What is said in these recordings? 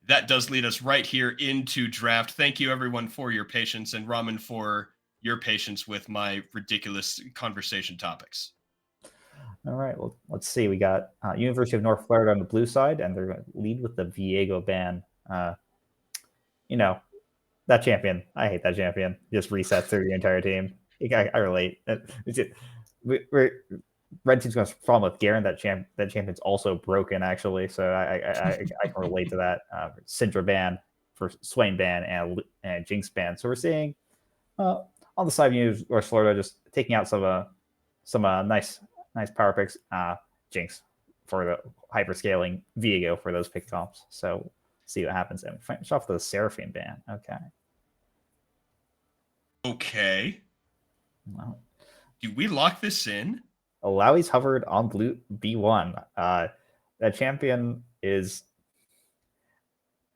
that does lead us right here into draft. Thank you, everyone, for your patience, and Raman for your patience with my ridiculous conversation topics. All right, well, let's see. We got University of North Florida on the blue side, and they're going to lead with the Viego ban. Uh, you know, that champion. I hate that champion. Just resets through your entire team. I relate. We're, Red team's going to fall with Garen. That champion's also broken actually, so I can relate to that. Syndra ban for Swain ban and Jinx ban. So we're seeing on the side of North Florida just taking out some nice power picks. Jinx for the hyper scaling, Viego for those pick comps. So see what happens. And finish off with the Seraphine ban. Okay. Okay. Well, Do we lock this in? Alawi's hovered on blue B1. That champion is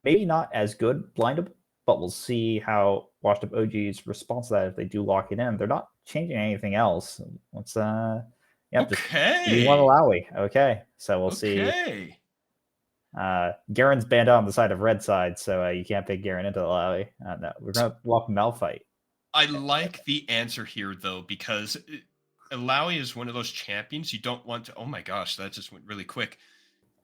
maybe not as good blindable, but we'll see how Washed Up OG's response to that if they do lock it in. They're not changing anything else. Let's just B1 Okay. Alawi. Okay. So we'll see. Okay. Garen's banned out on the side of red side, so you can't pick Garen into Alawi. No, we're gonna walk Malphite. I like the answer here though, because Alawi is one of those champions you don't want to. Oh my gosh, that just went really quick.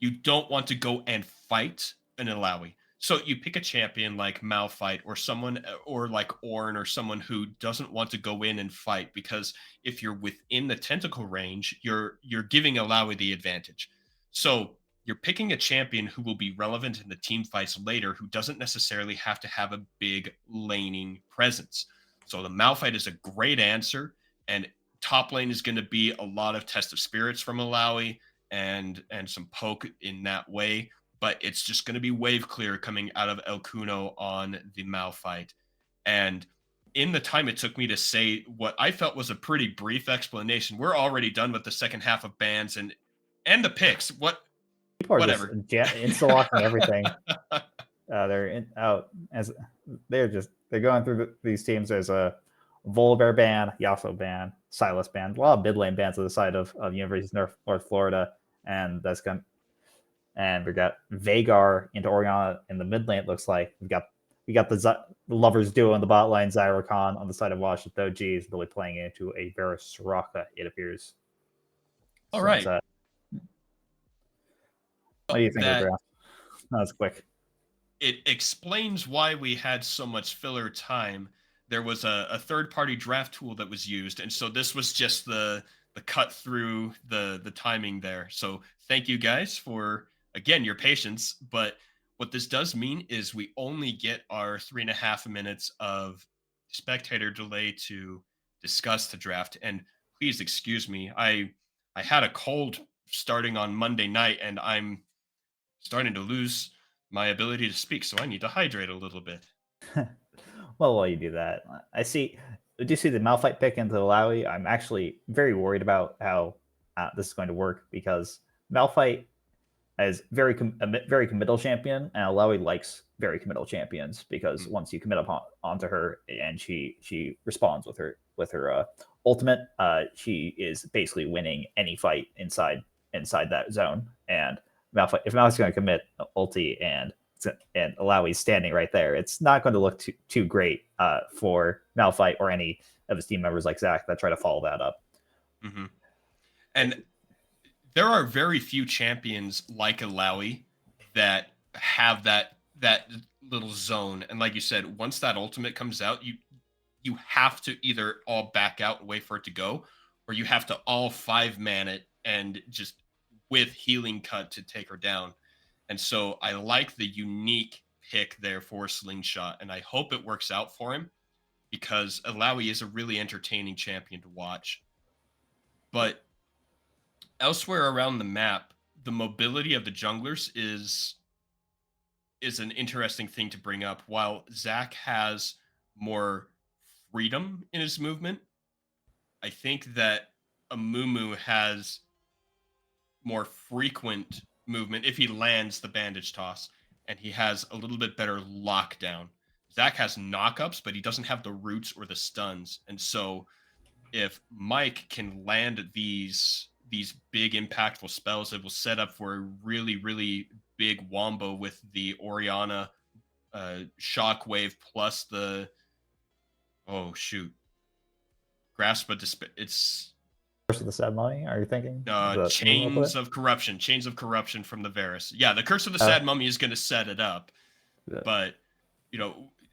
You don't want to go and fight an Alawi. So you pick a champion like Malphite or someone or like Ornn or someone who doesn't want to go in and fight, because if you're within the tentacle range, you're giving Alawi the advantage. So you're picking a champion who will be relevant in the team fights later, who doesn't necessarily have to have a big laning presence. So the Malphite is a great answer, and top lane is going to be a lot of test of spirits from Alawi and some poke in that way. But it's just going to be wave clear coming out of El Cuno on the Malphite. And in the time it took me to say what I felt was a pretty brief explanation, we're already done with the second half of bans and the picks. People are just Whatever. insta locking everything. Out as they're going through these teams. There's a Volibear ban, Yasuo ban, Silas ban, a lot of mid lane bans to the side of University of North Florida, and that's going. And we got Vagar into Oriana in the mid lane. It looks like we got the lovers duo in the bot lane, Zyrocon on the side of Washington. OG is really playing into a Varus Soraka, it appears. All So that's right. what do you think of the That draft? That was quick. it explains why we had so much filler time. There was a third party draft tool that was used, and so this was just the cut through the timing there. So thank you guys for again your patience. But what this does mean is we only get our 3.5 minutes of spectator delay to discuss the draft. And please excuse me, I had a cold starting on Monday night, and I'm starting to lose my ability to speak, so I need to hydrate a little bit. Well, while you do that, I do see the Malphite pick into Alawi. I'm actually very worried about how this is going to work because Malphite is a very committal champion, and Alawi likes very committal champions because Mhm. once you commit onto her and she responds with her ultimate, she is basically winning any fight inside that zone. And Malphite, if Malphite's going to commit ulti and Alawi's standing right there, it's not going to look too great for Malphite or any of his team members like Zach that try to follow that up. Mhm. And there are very few champions like Alawi that have that little zone. And like you said, once that ultimate comes out, you have to either all back out and wait for it to go, or you have to all 5 man it and just with healing cut to take her down. And so I like the unique pick there for Slingshot, and I hope it works out for him because Alawi is a really entertaining champion to watch. But elsewhere around the map, the mobility of the junglers is an interesting thing to bring up. While Zach has more freedom in his movement, I think that Amumu has more frequent movement if he lands the bandage toss, and he has a little bit better lockdown. Zach has knockups, but he doesn't have the roots or the stuns. And so if Mike can land these big impactful spells, it will set up for a really big wombo with the Oriana Shockwave plus the oh shoot, Grasp of Despair. It's Curse of the Sad Mummy, are you thinking? The Chains of Corruption from the Varus. Yeah, the Curse of the Uh, Sad Mummy is going to set it up, yeah. but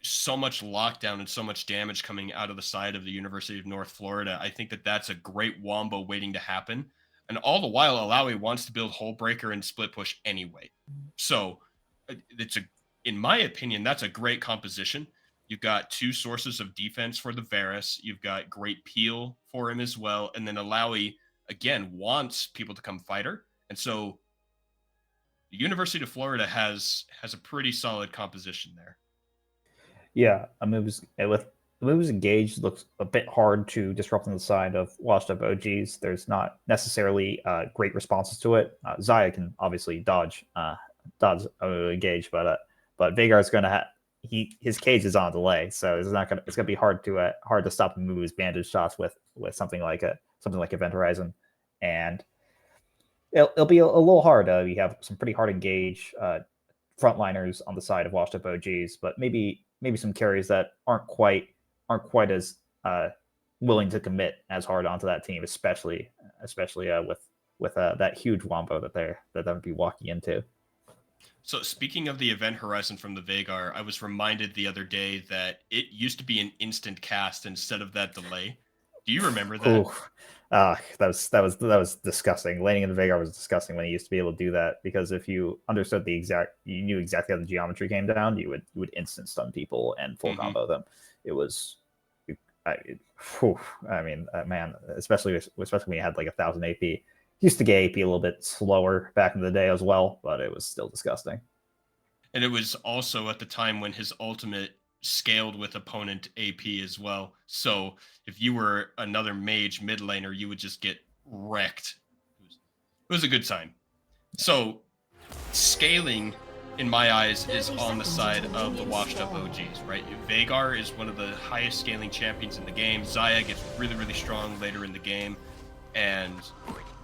so much lockdown and so much damage coming out of the side of the University of North Florida. I think that that's a great wombo waiting to happen. And all the while, Alawi wants to build Hullbreaker and split push anyway. So in my opinion, that's a great composition. You've got two sources of defense for the Varus. You've got great peel for him as well. And then Alawi, again, wants people to come fight her. And so the University of Florida has a pretty solid composition there. Yeah, Amubu's engaged looks a bit hard to disrupt on the side of washed up OGs. There's not necessarily great responses to it. Xayah can obviously dodge engage, but Veigar's gonna have his cage is on delay, so it's gonna be hard to stop Amubu's bandage shots with something like Event Horizon, and it'll be a little hard. We have some pretty hard engage frontliners on the side of washed up OGs, but maybe some carries that aren't quite as willing to commit as hard onto that team, especially with that huge wombo that they'll be walking into. So speaking of the Event Horizon from the Veigar, I was reminded the other day that it used to be an instant cast instead of that delay. Do you remember that? Ooh, that was disgusting. Landing in the Veigar was disgusting when you used to be able to do that, because if you understood you knew exactly how the geometry came down, you would instant stun people and full combo them. It was, man, especially when you had like 1,000 AP. Used to get AP a little bit slower back in the day as well, but it was still disgusting. And it was also at the time when his ultimate scaled with opponent AP as well. So if you were another mage mid laner, you would just get wrecked. It was a good sign. So scaling, in my eyes, is on the side of the washed up OGs, right? Veigar is one of the highest scaling champions in the game. Xayah gets really, really strong later in the game, and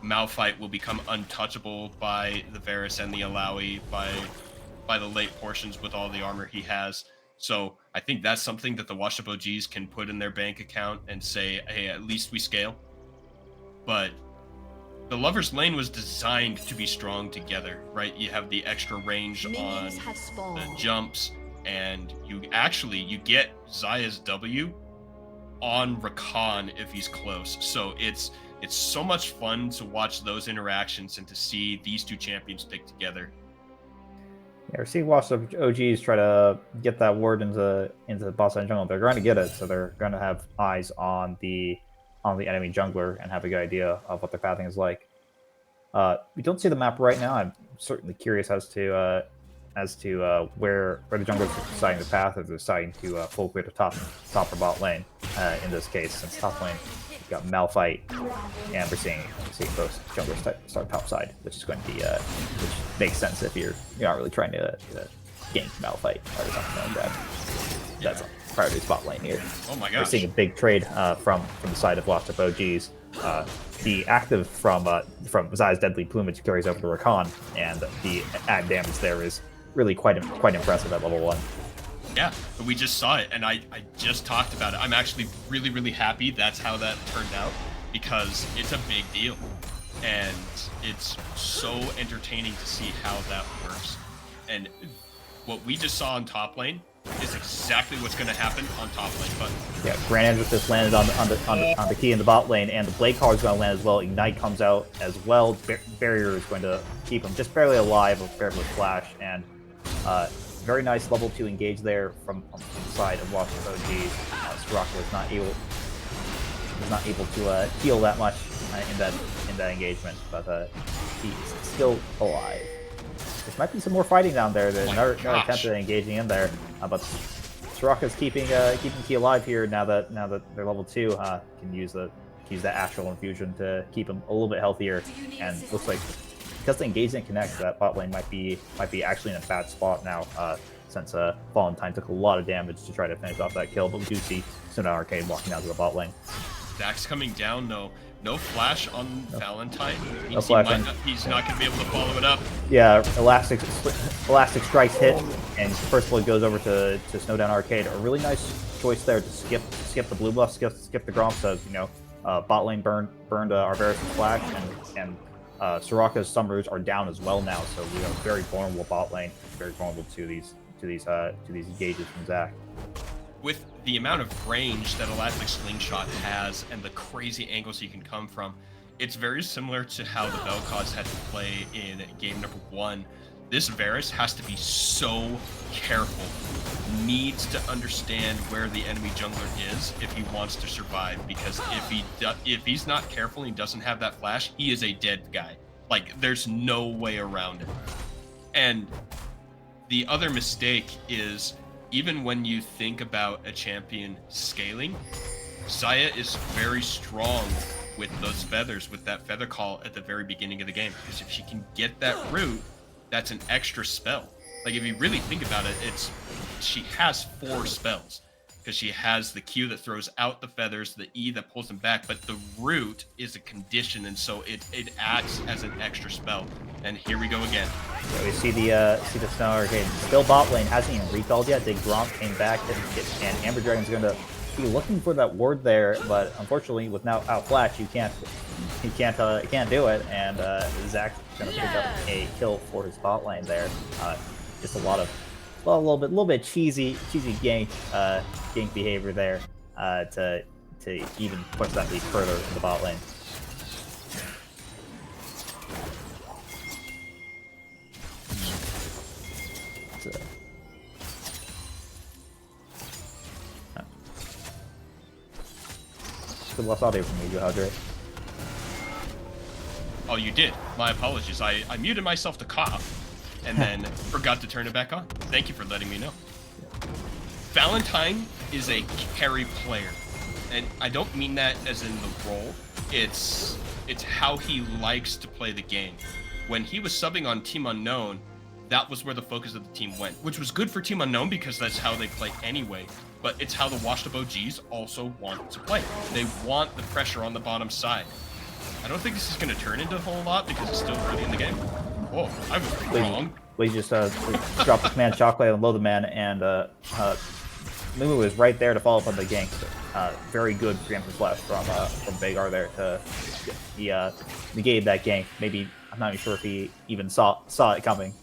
Malphite will become untouchable by the Varus and the Alawi by the late portions with all the armor he has. So I think that's something that the washed up OGs can put in their bank account and say, hey, at least we scale. But the Lover's Lane was designed to be strong together, right? You have the extra range on the jumps, and you get Xayah's W on Rakan if he's close. So it's so much fun to watch those interactions and to see these two champions stick together. Yeah, we're seeing washed up OGs try to get that ward into the bot side jungle. They're going to get it, so they're going to have eyes on the enemy jungler and have a good idea of what their pathing is like. We don't see the map right now. I'm certainly curious as to where the junglers are deciding the path, if they're deciding to full clear to top or bot lane. In this case, since top lane we've got Malphite, and we're seeing both junglers start top side, which is going to be which makes sense if you're not really trying to gank Malphite or something like that. That's a priority spot lane here. Oh my gosh. We're seeing a big trade from the side of washed up OGs. The active from Xayah's Deadly Plumage carries over to Rakan, and the add damage there is really quite impressive at level 1. Yeah, we just saw it, and I just talked about it. I'm actually really, really happy that's how that turned out, because it's a big deal. And it's so entertaining to see how that works. And what we just saw on top lane is exactly what's going to happen on top lane. But yeah, Grand Andrews just landed on the key in the bot lane, and the Blade Collar is going to land as well. Ignite comes out as well. Barrier is going to keep him just barely alive paired with Flash, and very nice level 2 engage there from the side of washed up OGs. Soraka was not able to heal that much in that engagement, but he's still alive. There might be some more fighting down there. Another attempt at engaging in there, but Soraka's keeping Key alive here now that they're level 2. Can use that Astral Infusion to keep him a little bit healthier, and looks like because the engagement connects, that bot lane might be actually in a bad spot now, since Fallen Time took a lot of damage to try to finish off that kill. But we do see Sona Arcade walking down to the bot lane. Dax coming down though. No flash on Valentine. No flash on- He's not going to be able to follow it up. Yeah, Elastic Strikes hit, and First Blood goes over to Snowdown Arcade. A really nice choice there to skip the blue buff, skip the Gromp, so, you know, bot lane burned Arberus' flash, and Soraka's summers are down as well now, so we are very vulnerable bot lane, very vulnerable to these engages from Zac. With the amount of range that Elastic Slingshot has and the crazy angles he can come from, it's very similar to how the Vel'Koz had to play in game number 1. This Varus has to be so careful, needs to understand where the enemy jungler is if he wants to survive, because if he's not careful and he doesn't have that flash, he is a dead guy. Like, there's no way around it. And the other mistake is, even when you think about a champion scaling, Xayah is very strong with those feathers, with that feather call at the very beginning of the game. Because if she can get that root, that's an extra spell. Like, if you really think about it, she has 4 spells. Because she has the Q that throws out the feathers, the E that pulls them back, but the root is a condition, and so it acts as an extra spell. And here we go again. So we see the Snow Arcade. Still bot lane, hasn't even recalled yet. Big Gromp came back, and Amber Dragon's going to be looking for that ward there, but unfortunately, with now out flash, he can't do it. And Zac's going to pick up a kill for his bot lane there. Just a little bit cheesy gank behavior there to even push that lead further in the bot lane. Good lost audio from you, Hadre. Oh, you did. My apologies. I muted myself to cough, and then forgot to turn it back on. Thank you for letting me know. Valentine is a carry player, and I don't mean that as in the role. It's how he likes to play the game. When he was subbing on Team Unknown, that was where the focus of the team went, which was good for Team Unknown because that's how they play anyway. But it's how the washed up OGs also want to play. They want the pressure on the bottom side. I don't think this is going to turn into a whole lot because it's still early in the game. Oh, I was wrong. We just dropped the command Shockwave and Load the Man, and Mumu is right there to follow up on the gank. Very good preemptive flash from Veigar there to negate that gank. Maybe, I'm not even sure if he even saw it coming.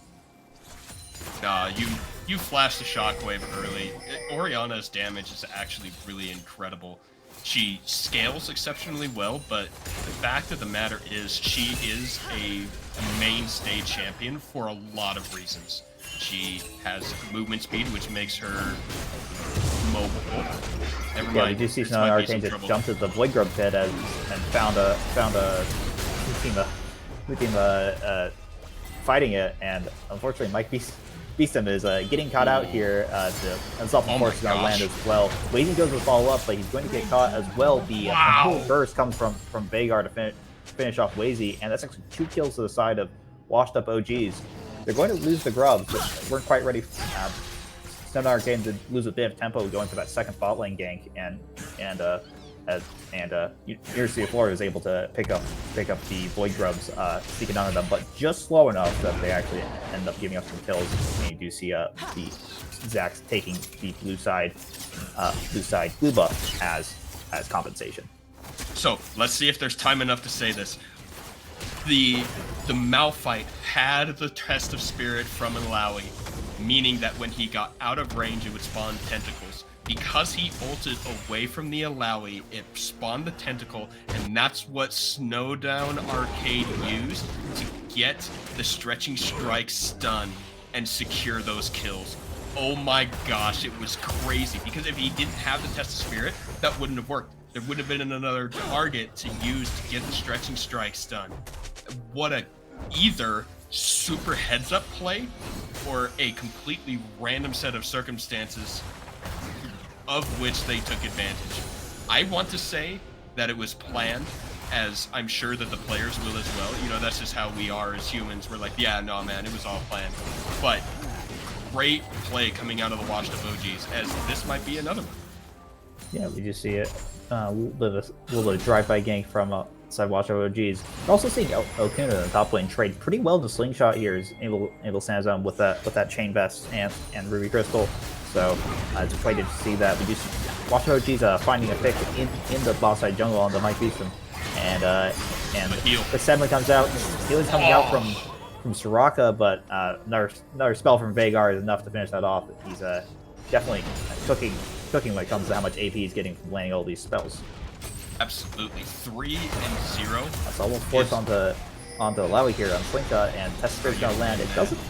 You flashed the Shockwave early. Orianna's damage is actually really incredible. She scales exceptionally well, but the fact of the matter is she is a mainstay champion for a lot of reasons. She has movement speed, which makes her mobile. Never mind. Yeah, we do see Snow Arcane just jump to the Void Grub pit and found a who team fighting it, and unfortunately Mike Beeston is getting caught out here. And Self-Enforce is going to land as well. Waiting goes to follow up, but he's going to get caught as well. The burst comes from Veigar to finish off Wazy, and that's actually 2 kills to the side of washed up OGs. They're going to lose the grubs, but weren't quite ready. Snow Arcane to lose a bit of tempo going for that second bot lane gank, and University of Florida is able to pick up the Void Grubs, sneaking under them, but just slow enough that they actually end up giving up some kills. And you do see the Zacs taking the blue side blue buff as compensation. So let's see if there's time enough to say this. The Malphite had the Test of Spirit from Illaoi, meaning that when he got out of range, it would spawn tentacles. Because he ulted away from the Illaoi, it spawned the tentacle, and that's what Snowdown Arcade used to get the Stretching Strike stun and secure those kills. Oh my gosh, it was crazy, because if he didn't have the Test of Spirit, that wouldn't have worked. There would have been another target to use to get the Stretching Strike stun. What a either super heads-up play or a completely random set of circumstances of which they took advantage. I want to say that it was planned, as I'm sure that the players will as well. You know, that's just how we are as humans. We're like, yeah, no, man, it was all planned. But great play coming out of the washed up OGs, as this might be another one. Yeah, we just see it. A little bit of drive-by gank from side watch of OGs. We're also seeing Okuna in the top lane trade pretty well to Slingshot here. Is able Sandstorm with that Chain Vest and Ruby Crystal. So it's excited to see that. We do see watch OGs finding a pick in the boss side jungle on the Mike Beeston. And the Sedlin comes out. Healing's coming out from Soraka, but another spell from Veigar is enough to finish that off. He's definitely cooking when it comes to how much AP he's getting from landing all these spells. Absolutely. 3-0. That's almost forced onto Illaoi here on Slingshot, and Test Spirit's gonna land. It doesn't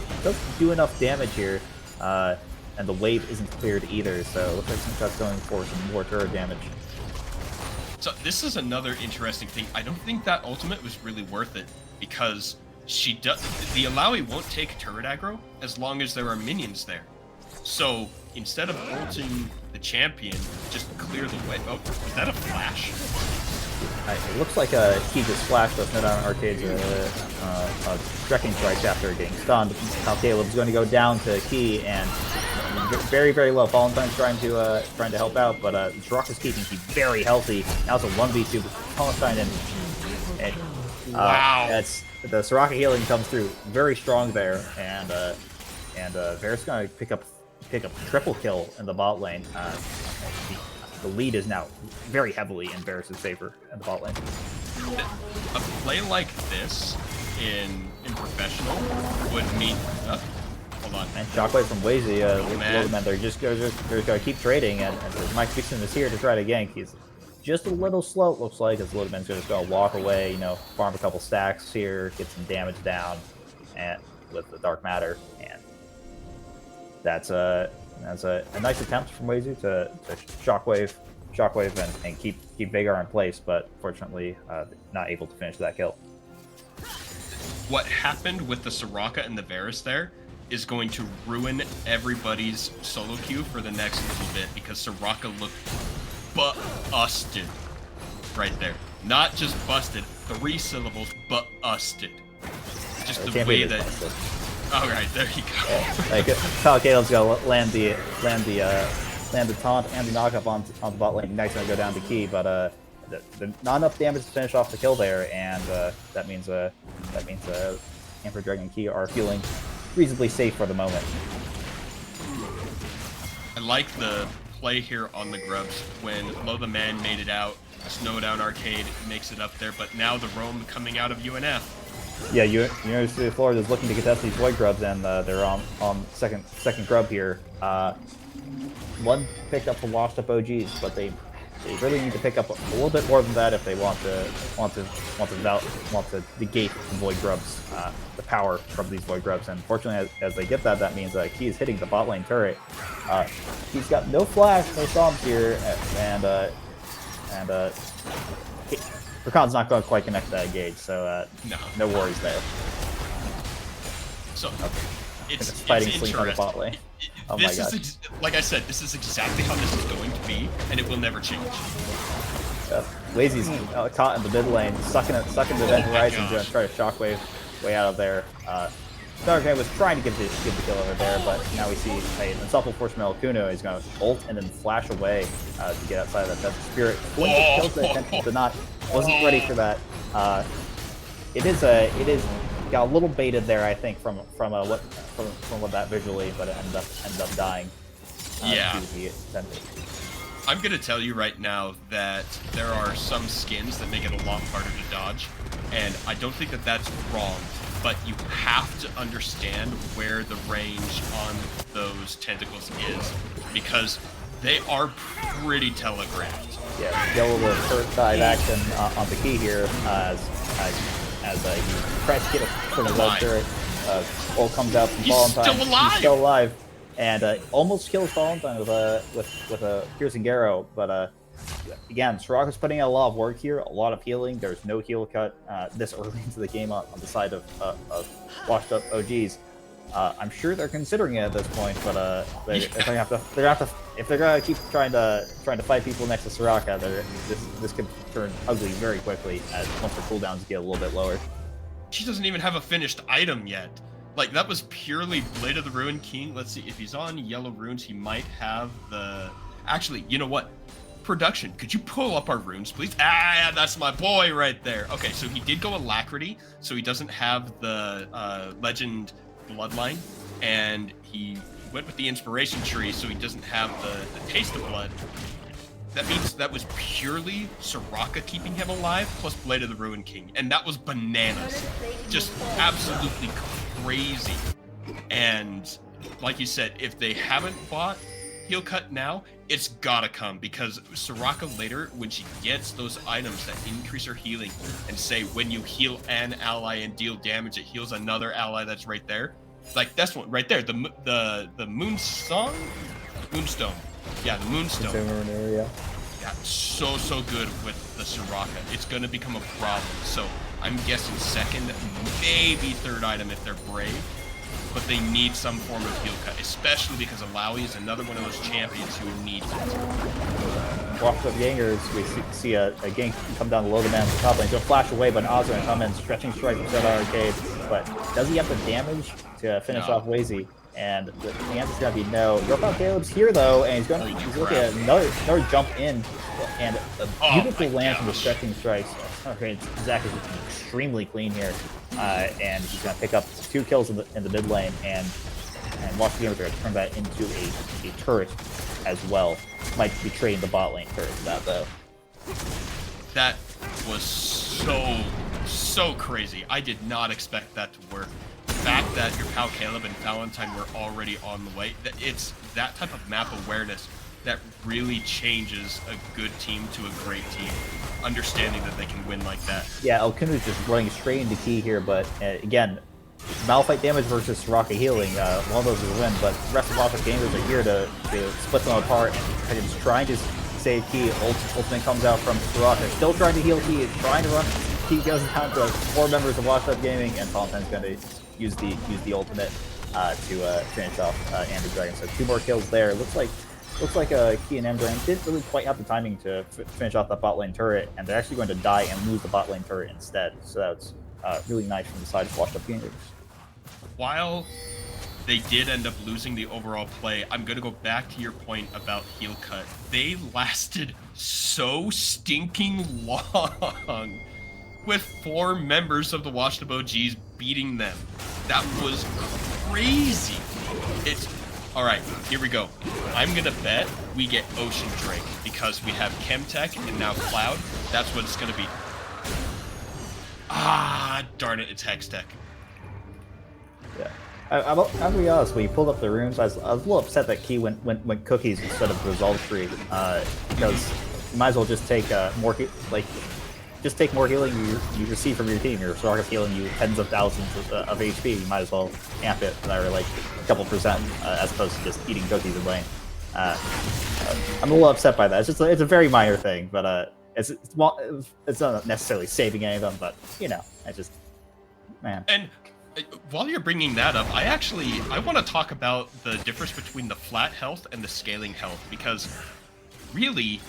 do enough damage here, and the wave isn't cleared either, so it looks like Slingshot's going for some more turret damage. So this is another interesting thing. I don't think that ultimate was really worth it, because the Illaoi won't take turret aggro as long as there are minions there. So instead of ulting the champion, just clear the way. Oh, was that a flash? It looks like Key just flashed us down Arcade's trekking strike after getting stunned. Now Caleb's going to go down to Key, and very, very low. Valentine's trying to help out, but Soraka's keeping Key very healthy. Now it's a 1v2 with Valentine, and wow. That's the Soraka healing comes through very strong there, and Varus going to pick up triple kill in the bot lane. The lead is now very heavily in Varus' favor in the bot lane. A play like this in professional would mean hold on. And Shockwave from Wazy, Lodeman, they're just gonna keep trading, and Mike Dixon is here to try to gank. He's just a little slow, it looks like, as Lodeman's just gonna walk away, farm a couple stacks here, get some damage down, and with the Dark Matter, and that's a nice attempt from Wazy to Shockwave and keep Veigar in place, but fortunately not able to finish that kill. What happened with the Soraka and the Varus there is going to ruin everybody's solo queue for the next little bit, because Soraka looked busted right there. Not just busted, 3 syllables, busted. Just the way that. All right, there you go. Yeah, like Kyle Caleb's gonna land the taunt and the knockup on the bot lane. Knight's gonna go down to Key, but not enough damage to finish off the kill there, and that means Emperor Dragon and Key are feeling reasonably safe for the moment. I like the play here on the Grubs when Lo the Man made it out. Snowdown Arcade makes it up there, but now the roam coming out of UNF. Yeah, University of Florida is looking to contest these Void Grubs, and they're on second grub here. One picked up for washed up OGs, but they really need to pick up a little bit more than that if they want to negate the Void Grubs, the power from these Void Grubs. And fortunately, as they get that means Key is hitting the bot lane turret. He's got no flash, no Psalms here, and Rakan's not going to quite connect that engage, so no worries there. So it's fighting Slink on the bot lane. Oh my god! Like I said, this is exactly how this is going to be, and it will never change. Lazy's caught in the mid lane, sucking the Event Horizon, and try to Shockwave way out of there. Darkrai was trying to get the kill over there, but now we see an Unstoppable Force from Kuno. He's going to ult and then flash away to get outside of that Test Spirit. Kills the attention, but wasn't ready for that. It is got a little baited there, I think, from what that visually, but it ended up dying. Yeah. I'm gonna tell you right now that there are some skins that make it a lot harder to dodge, and I don't think that that's wrong. But you have to understand where the range on those tentacles is, because they are pretty telegraphed. Yeah, get a little first dive action on the Key here as he tries to get it from his left turret. Ult comes out from Valentine. He's still alive, and almost kills Valentine with a piercing arrow. But again, Soraka's putting in a lot of work here, a lot of healing. There's no heal cut this early into the game on the side of washed up OGs. I'm sure they're considering it at this point, but they're gonna have to if they're gonna keep trying to fight people next to Soraka, this could turn ugly very quickly once the cooldowns get a little bit lower. She doesn't even have a finished item yet. Like, that was purely Blade of the Ruined King. Let's see, if he's on yellow runes, he might have the... Actually, you know what? production, could you pull up our runes, please? Ah, that's my boy right there. Okay, so he did go Alacrity, so he doesn't have the Legend Bloodline, and he went with the Inspiration Tree, so he doesn't have the Taste of Blood. That means that was purely Soraka keeping him alive, plus Blade of the Ruined King, and that was bananas. Just absolutely crazy. And like you said, if they haven't bought Heal Cut now, it's gotta come, because Soraka later, when she gets those items that increase her healing, and say when you heal an ally and deal damage, it heals another ally that's right there. Like this one right there, the Moonstone. Yeah, the Moonstone. Yeah, so good with the Soraka. It's gonna become a problem. So I'm guessing second, maybe third item if they're brave. But they need some form of heal cut, especially because Alawi is another one of those champions who need it. Walks up Gangers, we see a gank come down the low man at the top lane. He'll flash away, but Ozra come in, stretching strike from Centaur Arcade. But does he have the damage to finish off Wazy? And the answer's gonna be no. Dropout Caleb's here though, and he's looking at another jump in, and a beautiful land from the stretching strikes. Okay, Zach is extremely clean here, and he's gonna pick up 2 kills in the mid lane, and Lost Gamers are gonna turn that into a turret as well. Might be trading the bot lane turret for that though. That was so crazy. I did not expect that to work. The fact that your pal Caleb and Valentine were already on the way, it's that type of map awareness that really changes a good team to a great team. Understanding that they can win like that. Yeah, Elkunu's just running straight into key here, but again, Malphite damage versus Soraka healing, one of those is a win, but the rest of Lost Gamers are here to split them apart, and just trying to save key. Ultimate comes out from Soraka, still trying to heal key, trying to run. Key goes down to 4 members of Washed Up Gaming, and Valentine's going to use the ultimate to finish off Andrew Dragon. So 2 more kills there. Looks like Key and Dragon didn't really quite have the timing to finish off that bot lane turret, and they're actually going to die and lose the bot lane turret instead. So that's really nice from the side of Washed Up Gamers. While they did end up losing the overall play, I'm going to go back to your point about heal cut. They lasted so stinking long with 4 members of the Washed Up OGs beating them. That was crazy. It's all right, here we go. I'm gonna bet we get Ocean Drake because we have Chemtech and now Cloud. That's what it's gonna be. Ah, darn it, it's Hextech. Yeah. I'm gonna be honest, when you pulled up the runes, I was a little upset that Key went cookies instead of Resolve Tree. Because you might as well just take more healing you receive from your team. Your Soraka's healing you tens of thousands of HP. You might as well amp it for like a couple percent as opposed to just eating cookies in lane. I'm a little upset by that. It's a very minor thing, but it's not necessarily saving any of them. But you know, man. And while you're bringing that up, I want to talk about the difference between the flat health and the scaling health, because really,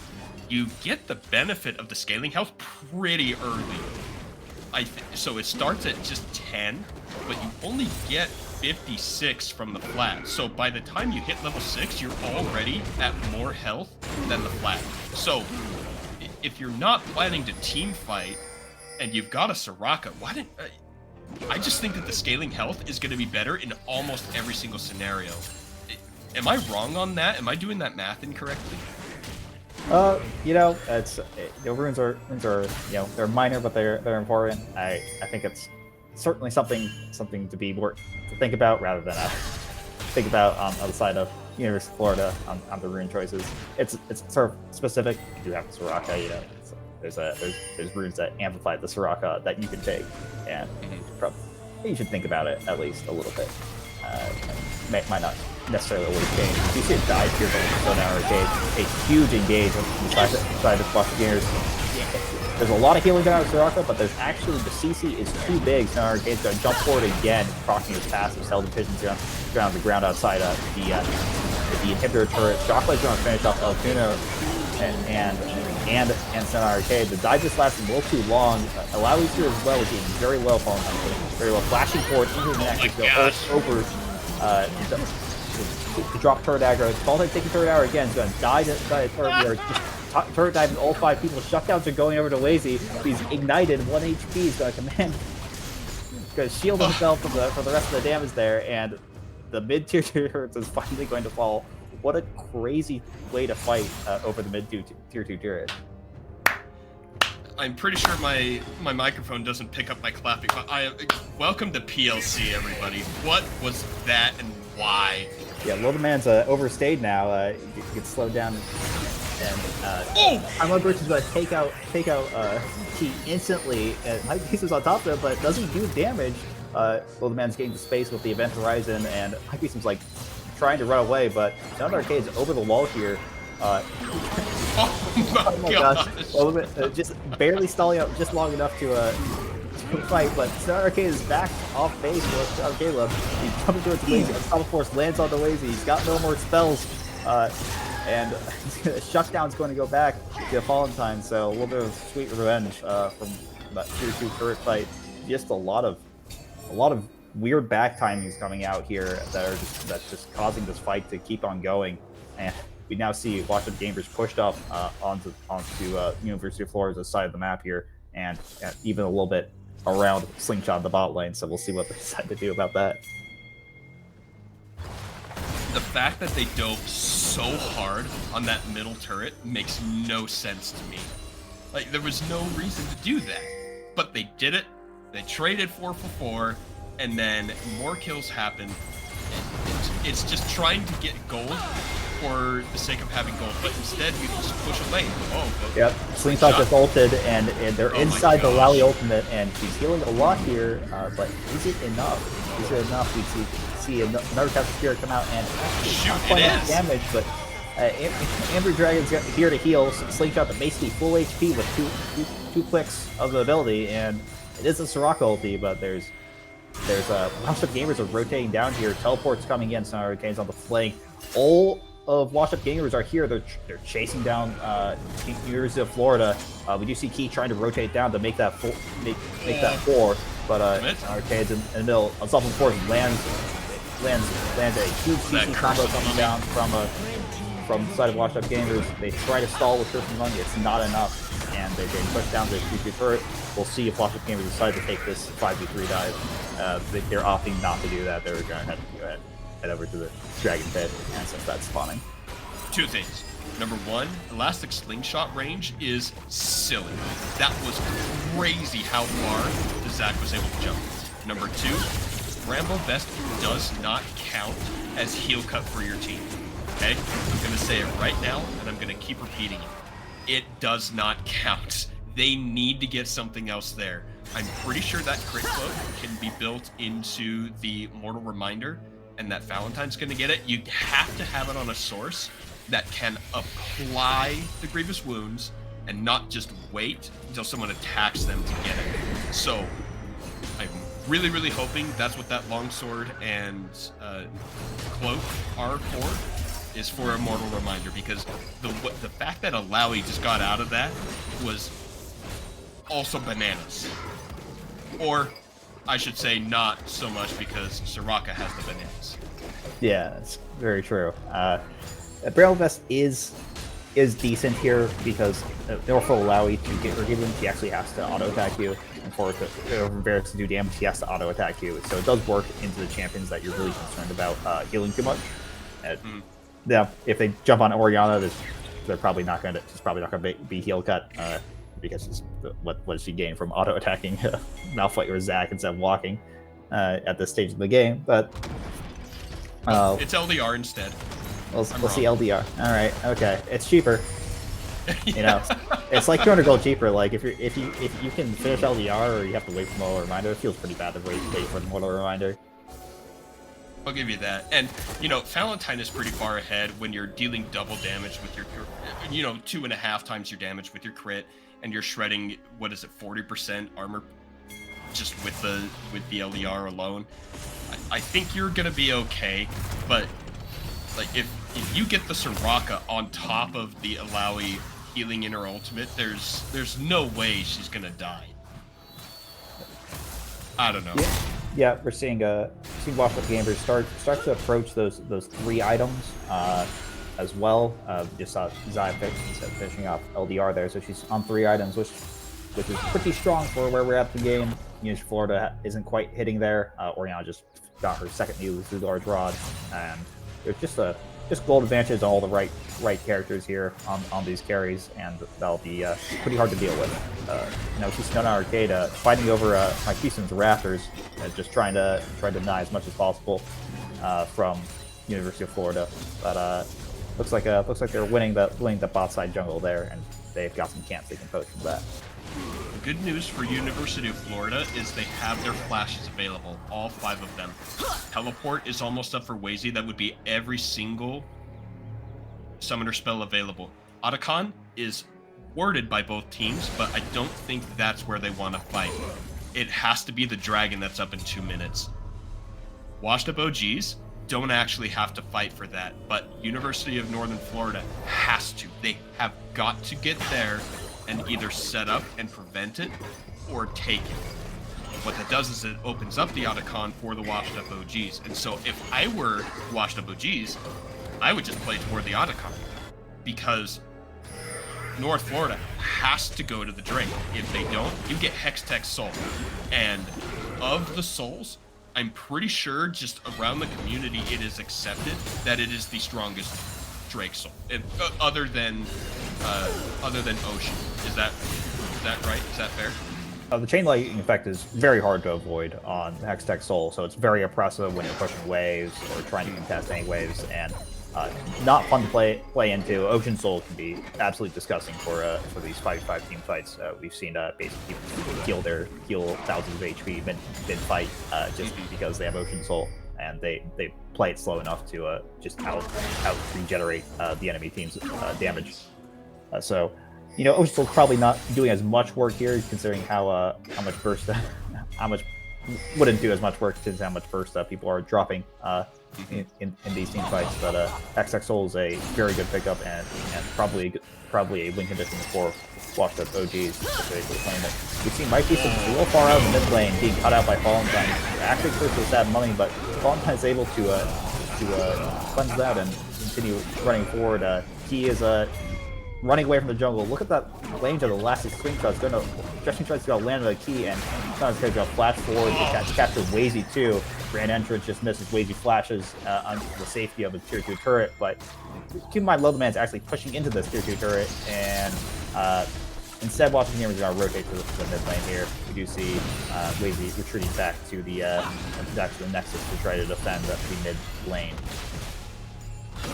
you get the benefit of the scaling health pretty early. So it starts at just 10, but you only get 56 from the flat. So by the time you hit level 6, you're already at more health than the flat. So if you're not planning to team fight and you've got a Soraka, I just think that the scaling health is going to be better in almost every single scenario. Am I wrong on that? Am I doing that math incorrectly? You know, runes are they're minor, but they're important. I think it's certainly something to be more to think about rather than think about on the side of University of Florida on the rune choices. It's sort of specific. You do have the Soraka, you know. There's runes that amplify the Soraka that you can take, and you should think about it at least a little bit. Might not necessarily always change. If you see a dive here from Sonar Arcade, a huge engage on the side of Washed Up Gamers. There's a lot of healing going out of Soraka, but there's actually the CC is too big. Sonar Arcade's going to jump forward again, proccing his passive. Selden Pigeon's ground the ground outside of the inhibitor turret. Shocklight's going to finish off Elkuno and Sonar Arcade. The dive just lasted a little too long. Alawi's here as well, which is very low falling on very well. Flashing forward into the next go over to drop turret aggro. Baltic taking turret aggro again. He's going to die to turret. We are just turret diving all 5 people. Shutdowns are going over to Lazy. He's ignited, 1 HP. He's got a command. He's going to shield himself from the rest of the damage there, and the mid-tier turrets is finally going to fall. What a crazy way to fight over the mid-tier 2 turret. I'm pretty sure my microphone doesn't pick up my clapping, but welcome to PLC, everybody. What was that and why? Yeah, Lodeman's overstayed now. He gets slowed down, and Armor Burst is going to take out T instantly. And Mike Beast is on top of it, but doesn't do damage. Lodeman's getting to space with the Event Horizon, and Mike Beast is like trying to run away, but Sound Arcade's over the wall here. Oh my gosh. Just barely stalling out just long enough to fight, but Sound Arcade is back off base with Caleb. He's coming towards Lazy. Unstoppable Force lands on the Lazy. He's got no more spells, and Shutdown's going to go back to Valentine, so a little bit of sweet revenge from that tier 2 turret fight. Just a lot of weird back timings coming out here that's just causing this fight to keep on going, and we now see Washed Up Gamers pushed up onto University of Florida's side of the map here, and even a little bit around Slingshot the bot lane, so we'll see what they decide to do about that. The fact that they dove so hard on that middle turret makes no sense to me. Like, there was no reason to do that. But they did it, they traded 4 for 4, and then more kills happen. It's just trying to get gold for the sake of having gold, but instead you just push a lane. Yep, Slingshot just ulted, and they're inside the Lally ultimate, and she's healing a lot here, but is it enough? Is it enough? We see another Captain Spirit come out and not quite enough damage, but Amber Dragon's here to heal. Slingshot that basically full HP with two clicks of the ability, and it is a Soraka ulti, but there's Washed Up Gamers are rotating down here. Teleport's coming in, so Hurricane's on the flank. All of Washed Up Gamers are here. They're chasing down University of Florida. We do see Key trying to rotate down to make that 4, but Arcade's in the middle. Unstoppable Force lands a huge CC combo coming down from the side of Washed Up Gamers. They try to stall with Christian Lung. It's not enough, and they're getting pushed down to the 3-2 turret. We'll see if Washed Up Gamers decide to take this 5v3 dive. They're opting not to do that. They're going to head over to the Dragon Pit, and since that's spawning. 2 things. Number 1, Elastic Slingshot range is silly. That was crazy how far the Zac was able to jump. Number 2, Rambo Vest does not count as heal cut for your team. Okay? I'm going to say it right now, and I'm going to keep repeating it. It does not count. They need to get something else there. I'm pretty sure that crit cloak can be built into the Mortal Reminder, and that Valentine's going to get it. You have to have it on a source that can apply the Grievous Wounds and not just wait until someone attacks them to get it. So I'm really, really hoping that's what that longsword and cloak are for, is for a Mortal Reminder, because the fact that Alawi just got out of that was also bananas. Or I should say not so much, because Soraka has the bananas. Yeah, that's very true. Braille Vest is decent here because in order for Alawi to get forgiven, he actually has to auto attack you, and for Varus to do damage, he has to auto attack you. So it does work into the champions that you're really concerned about healing too much. Yeah, if they jump on Orianna, they're probably not going to. It's probably not going to be heal cut. Because what does she gain from auto-attacking Malphite or Zac instead of walking at this stage of the game? But it's LDR instead. We'll see LDR. All right, okay, it's cheaper. You know, it's like 200 gold cheaper. Like if you can finish LDR or you have to wait for Mortal Reminder, it feels pretty bad to wait for the Mortal Reminder. I'll give you that. And, you know, Valentine is pretty far ahead when you're dealing double damage with your, 2.5 times your damage with your crit, and you're shredding, what is it, 40% armor just with the LDR alone. I think you're gonna be okay, but like if you get the Soraka on top of the Alawi healing in her ultimate, there's no way she's gonna die. I don't know. Yeah, we're seeing Washed Up Gamers start to approach those 3 items. as well. Just saw Zaya finishing off LDR there, so she's on 3 items, which is pretty strong for where we're at the game. University of Florida isn't quite hitting there. Oriana just got her second new through Large Rod, and there's just gold advantages on all the right characters here on these carries, and that'll be pretty hard to deal with. She's Stone Arcade fighting over Mike Houston's Raptors, just trying to deny as much as possible from University of Florida, but looks like they're winning the bot side jungle there, and they've got some camps they can poach from that. The good news for University of Florida is they have their flashes available, all 5 of them. Teleport is almost up for Wazy. That would be every single summoner spell available. Otacon is worded by both teams, but I don't think that's where they want to fight. It has to be the dragon that's up in 2 minutes. Washed Up OGs don't actually have to fight for that, but University of Northern Florida has to. They have got to get there and either set up and prevent it or take it. What that does is it opens up the Otacon for the Washed Up OGs. And so if I were Washed Up OGs, I would just play toward the Otacon, because North Florida has to go to the Drake. If they don't, you get Hextech Soul. And of the souls, I'm pretty sure just around the community it is accepted that it is the strongest Drake Soul, other than Ocean. Is that right? Is that fair? The chain lightning effect is very hard to avoid on Hextech Soul, so it's very oppressive when you're pushing waves or trying to contest any waves, and not fun to play into. Ocean Soul can be absolutely disgusting for these 5v5 team fights. We've seen basically people heal thousands of HP mid fight just because they have Ocean Soul, and they play it slow enough to just out regenerate the enemy team's damage. So, Ocean Soul's probably not doing as much work here, considering how much burst, how much wouldn't do as much work since how much burst people are dropping in these team fights. But Hextech Soul is a very good pickup and probably a win condition for Washed Up OGs if they claim it. We've seen Mike Houston a little far out in the mid lane, being cut out by Valentine. Actually, first was sad money, but Valentine is able to cleanse that and continue running forward. He is running away from the jungle. Look at that range of the last screenshots. Justin tries to land on the key, and Son's going to flash forward to capture Wazy too. Grand Entrance just misses Wazy flashes on the safety of a tier 2 turret, but keep in mind, Lodeman's actually pushing into this tier 2 turret, and instead, Watching Here is going to rotate to the mid lane here. We do see Wazy retreating back to the Nexus to try to defend the mid lane.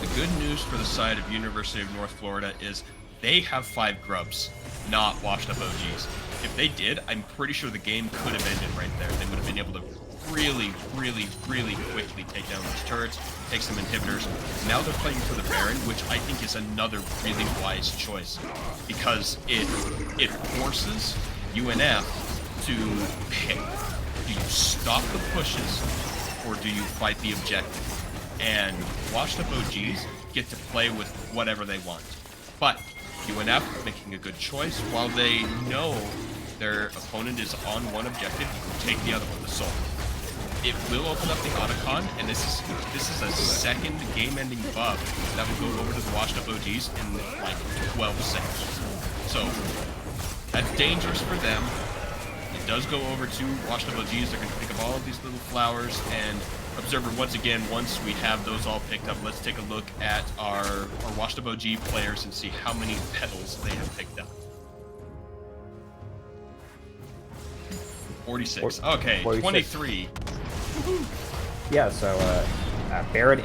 The good news for the side of University of North Florida is they have 5 grubs, not Washed Up OGs. If they did, I'm pretty sure the game could have ended right there. They would have been able to really, really, really quickly take down those turrets, take some inhibitors. Now they're playing for the Baron, which I think is another really wise choice, because it forces UNF to pick. Do you stop the pushes, or do you fight the objective? And Washed Up OGs get to play with whatever they want. But UNF making a good choice. While they know their opponent is on one objective, take the other one, the Soul. It will open up the Otacon, and this is a second game-ending buff that will go over to the Washed Up OGs in like 12 seconds. So that's dangerous for them. It does go over to Washed Up OGs. They're going to pick up all of these little flowers, and Observer, once again, once we have those all picked up, let's take a look at our Washed Up OG players and see how many petals they have picked up. 46. Okay, 46. 23. Yeah, so Baron,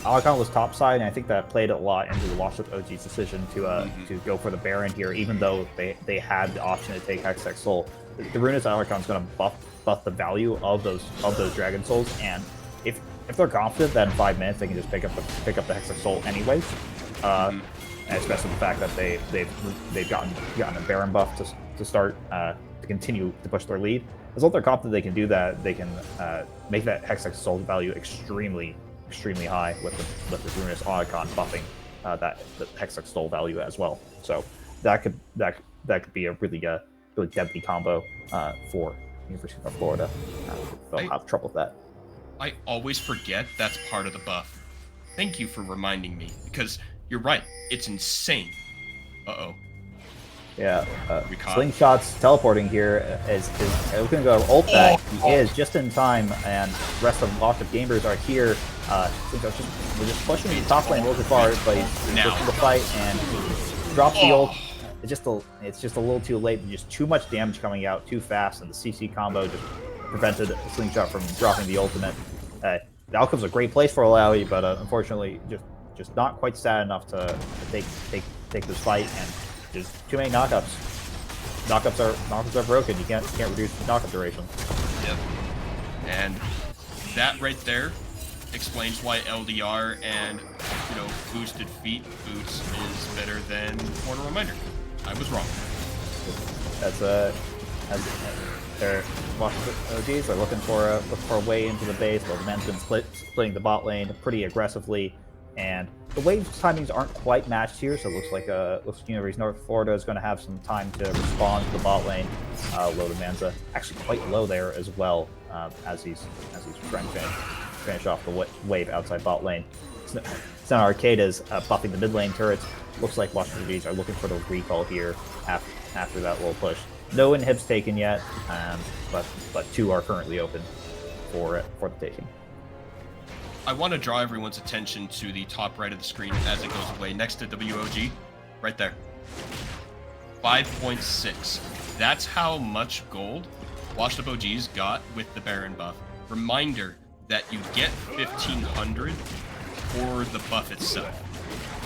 Otacon was topside, and I think that played a lot into the Washed Up OG's decision to go for the Baron here, even though they had the option to take Hextech Soul. The Ruinous Otacon is going to buff the value of those Dragon Souls, and if they're confident that in 5 minutes they can just pick up the Hextech Soul anyways, and especially the fact that they've gotten a Baron buff to start to continue to push their lead. As long as they're confident they can do that, they can make that Hextech Soul value extremely high with the Ruinous Otacon buffing the Hextech Soul value as well. So that could be a really deadly combo for University of Florida. They'll have trouble with that. I always forget that's part of the buff. Thank you for reminding me, because You're right. It's insane. Uh-oh. Yeah, We caught. Slingshot's teleporting here is looking to go ult back. He is just in time, and the rest of lots of gamers are here. Slingshot's we're just pushing the top lane a little too far, but he's pushing the fight and he drops the ult. It's just a little too late. Just too much damage coming out too fast, and the CC combo just prevented Slingshot from dropping the ultimate. The outcome's a great place for Illaoi, but unfortunately, just not quite sad enough to take this fight, and there's too many knockups. Knockups are broken. You can't reduce the knockup duration. Yep. And that right there explains why LDR and boosted feet boots is better than Mortal Reminder. I was wrong. That's they're OGs are looking for a way into the base. Well, the man's been splitting the bot lane pretty aggressively, and the wave timings aren't quite matched here, so it looks like University of North Florida is going to have some time to respond to the bot lane. Loda Manza actually quite low there as well, as he's trying to finish off the wave outside bot lane. Sun Arcade is buffing the mid lane turrets. Looks like Washington D's are looking for the recall here after that little push. No inhibs taken yet, but 2 are currently open for the taking. I want to draw everyone's attention to the top right of the screen as it goes away, next to WOG, right there. 5.6. That's how much gold Washed Up OGs got with the Baron buff. Reminder that you get 1,500 for the buff itself.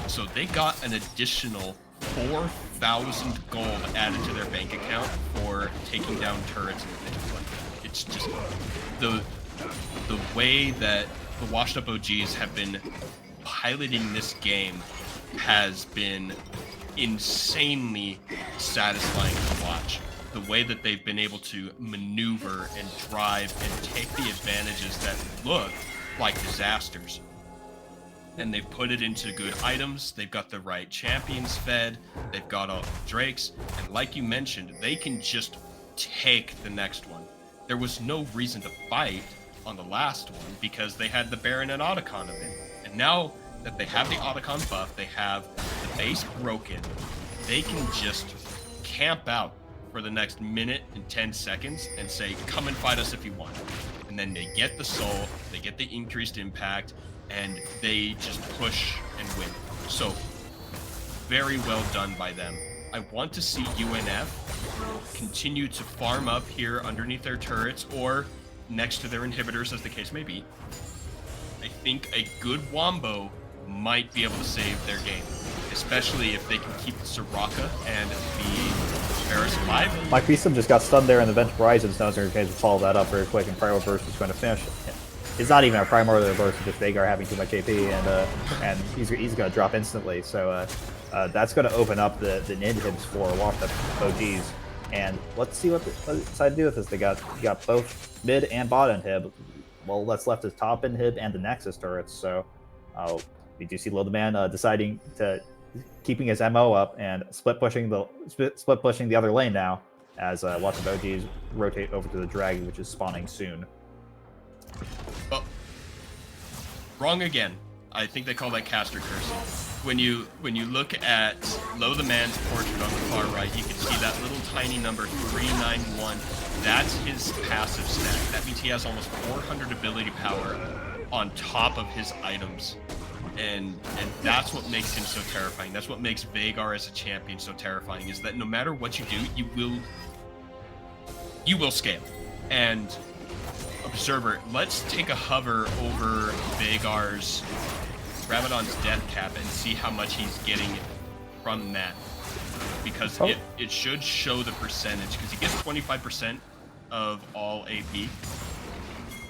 So they got an additional 4,000 gold added to their bank account for taking down turrets and things like that. It's just the way that the Washed Up OGs have been piloting this game has been insanely satisfying to watch. The way that they've been able to maneuver and drive and take the advantages that look like disasters. And they've put it into good items, they've got the right champions fed, they've got all the drakes, and like you mentioned, they can just take the next one. There was no reason to fight on the last one because they had the Baron and Otacon of it. And now that they have the Otacon buff, they have the base broken, they can just camp out for the next minute and 10 seconds and say, come and fight us if you want. And then they get the soul, they get the increased impact, and they just push and win. So, very well done by them. I want to see UNF continue to farm up here underneath their turrets or next to their inhibitors, as the case may be. I think a good Wombo might be able to save their game, especially if they can keep the Soraka and the Varus alive. Mike Beeston just got stunned there in the bench Horizon, so Sun Arcade will follow that up very quick, and Primal Burst is going to finish. It's not even a Primordial Burst, it's just Veigar having too much AP, and he's going to drop instantly. So that's going to open up the inhibs for Washed Up OGs. And let's see what they decide to do with this. They got both mid and bot inhib. Well, that's left is top inhib and the Nexus turrets. So we do see Loda Man deciding to keeping his MO up and split pushing the other lane now as Washed Up OGs rotate over to the Dragon, which is spawning soon. Oh, wrong again. I think they call that caster cursing. When you look at Loda Man's portrait on the far right, you can see that little tiny number 391. That's his passive stack. That means he has almost 400 ability power on top of his items. And that's what makes him so terrifying. That's what makes Veigar as a champion so terrifying, is that no matter what you do, you will scale. And Observer, let's take a hover over Veigar's Rabadon's death cap and see how much he's getting from that. Because it should show the percentage, because he gets 25% of all AP.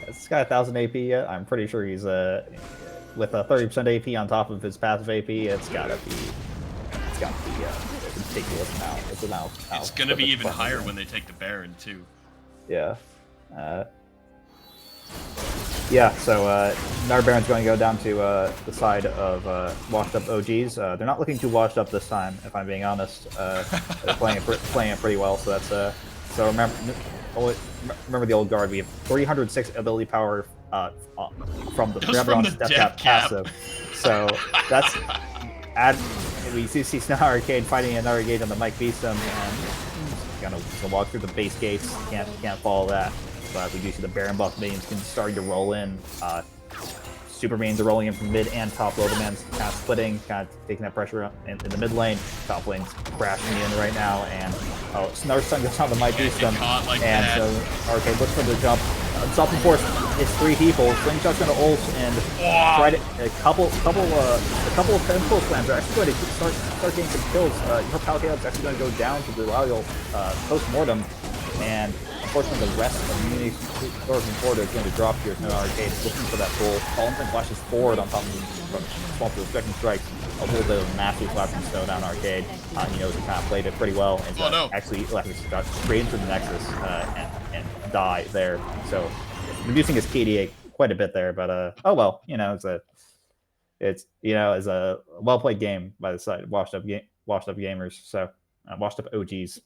It's got 1,000 AP yet. I'm pretty sure he's with a 30% AP on top of his passive AP. It's gotta be a ridiculous amount. It's gonna be even higher when they take the Baron too. Yeah. Yeah, so Nar Baron's going to go down to the side of Washed Up OGs. They're not looking too washed up this time, if I'm being honest. They're playing it pretty well, so that's so remember the old guard. We have 306 ability power from the Rabadon's death cap passive. So that's we see Snow Arcade fighting another gate on the Mike Beeston, and gonna walk through the base gates. Can't follow that, but we do see the Baron buff mains starting to roll in. Super mains are rolling in from mid and top. Low man's kind of splitting, kind of taking that pressure in the mid lane. Top lane's crashing in right now, and another stun goes on the Mike Beeston, like and that. so Arcade looks for the jump. Self Force, it's 3 people. Slingshot's gonna ult and try to a couple of tempo slams are actually going to start getting some kills. Her Palcad's actually going to go down to the Lalial post-mortem, and unfortunately the rest of the Unity Sword from Florida is going to drop here. No Arcade looking for that pull. Collinson flashes forward on top of the small for the second strike. A little bit of massive flash from Snow down Arcade. He knows he kind of played it pretty well, and actually got straight into the Nexus and die there. So reducing his KDA quite a bit there, but oh well, it's a well played game by the side washed up gamers, so washed up OGs.